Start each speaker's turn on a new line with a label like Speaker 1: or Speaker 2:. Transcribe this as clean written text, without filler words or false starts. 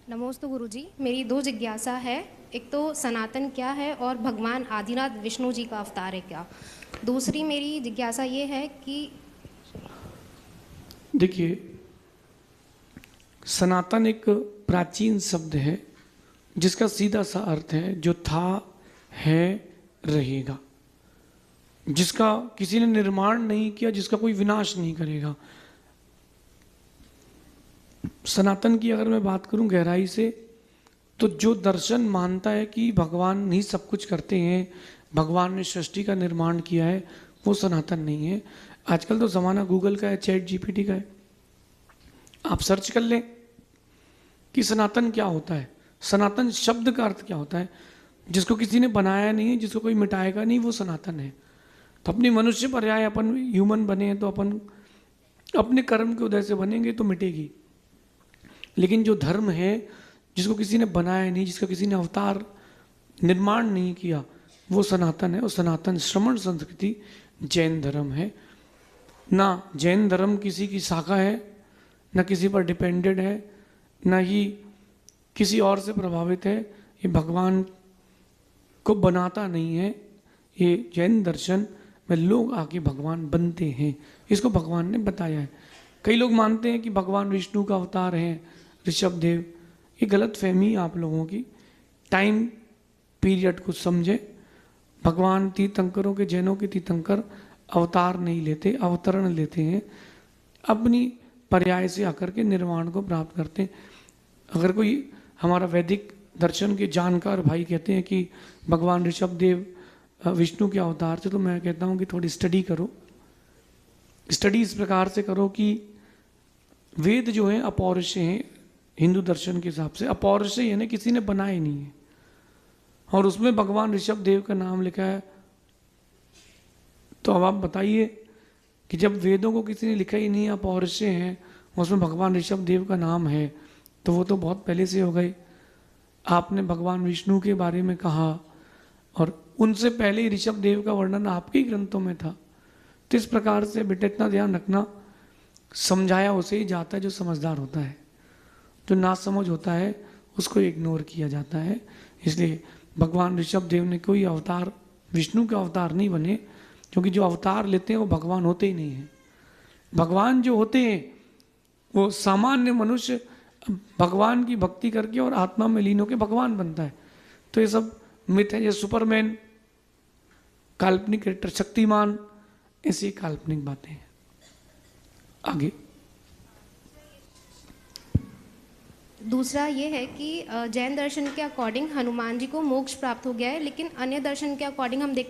Speaker 1: नमोस्तु गुरुजी, मेरी दो जिज्ञासा है। एक तो सनातन क्या है और भगवान आदिनाथ विष्णु जी का अवतार है क्या। दूसरी मेरी जिज्ञासा ये है कि
Speaker 2: देखिए, सनातन एक प्राचीन शब्द है जिसका सीधा सा अर्थ है जो था, है, रहेगा, जिसका किसी ने निर्माण नहीं किया, जिसका कोई विनाश नहीं करेगा। सनातन की अगर मैं बात करूं गहराई से, तो जो दर्शन मानता है कि भगवान ही सब कुछ करते हैं, भगवान ने सृष्टि का निर्माण किया है, वो सनातन नहीं है। आजकल तो ज़माना गूगल का है, चैट जीपीटी का है। आप सर्च कर लें कि सनातन क्या होता है, सनातन शब्द का अर्थ क्या होता है। जिसको किसी ने बनाया नहीं है, जिसको कोई मिटाएगा नहीं, वो सनातन है। तो अपनी मनुष्य पर्याय अपन ह्यूमन बने हैं तो अपन अपने कर्म के उदय से बनेंगे तो मिटेगी। लेकिन जो धर्म है, जिसको किसी ने बनाया नहीं, जिसका किसी ने अवतार निर्माण नहीं किया, वो सनातन है। और सनातन श्रमण संस्कृति जैन धर्म है। ना जैन धर्म किसी की शाखा है, ना किसी पर डिपेंडेड है, ना ही किसी और से प्रभावित है। ये भगवान को बनाता नहीं है। ये जैन दर्शन में लोग आके भगवान बनते हैं, इसको भगवान ने बताया है। कई लोग मानते हैं कि भगवान विष्णु का अवतार है ऋषभ देव। ये गलत फहमी आप लोगों की। टाइम पीरियड को समझे। भगवान तीर्थंकरों के, जैनों के तीर्थंकर अवतार नहीं लेते, अवतरण लेते हैं। अपनी पर्याय से आकर के निर्वाण को प्राप्त करते हैं। अगर कोई हमारा वैदिक दर्शन के जानकार भाई कहते हैं कि भगवान ऋषभ देव विष्णु के अवतार थे, तो मैं कहता हूँ कि थोड़ी स्टडी करो। स्टडी इस प्रकार से करो कि वेद जो है अपौरुषेय हैं। हिंदू दर्शन के हिसाब से अपौरुषेय यानी किसी ने बनाए नहीं है, और उसमें भगवान ऋषभ देव का नाम लिखा है। तो अब आप बताइए कि जब वेदों को किसी ने लिखा ही नहीं है, अपौरुषेय हैं, उसमें भगवान ऋषभ देव का नाम है, तो वो तो बहुत पहले से हो गए। आपने भगवान विष्णु के बारे में कहा और उनसे पहले ही ऋषभ देव का वर्णन आपके ही ग्रंथों में था। तो इस प्रकार से बेटा इतना ध्यान रखना, समझाया उसे ही जाता है जो समझदार होता है, जो ना समझ होता है उसको इग्नोर किया जाता है। इसलिए भगवान ऋषभ देव ने कोई अवतार, विष्णु के अवतार नहीं बने, क्योंकि जो अवतार लेते हैं वो भगवान होते ही नहीं हैं। भगवान जो होते हैं वो सामान्य मनुष्य भगवान की भक्ति करके और आत्मा में लीन होकर भगवान बनता है। तो ये सब मिथ है। ये सुपरमैन, काल्पनिक कैरेक्टर, शक्तिमान, ऐसी काल्पनिक बातें हैं। आगे
Speaker 1: दूसरा ये है कि जैन दर्शन के अकॉर्डिंग हनुमान जी को मोक्ष प्राप्त हो गया है, लेकिन अन्य दर्शन के अकॉर्डिंग हम देख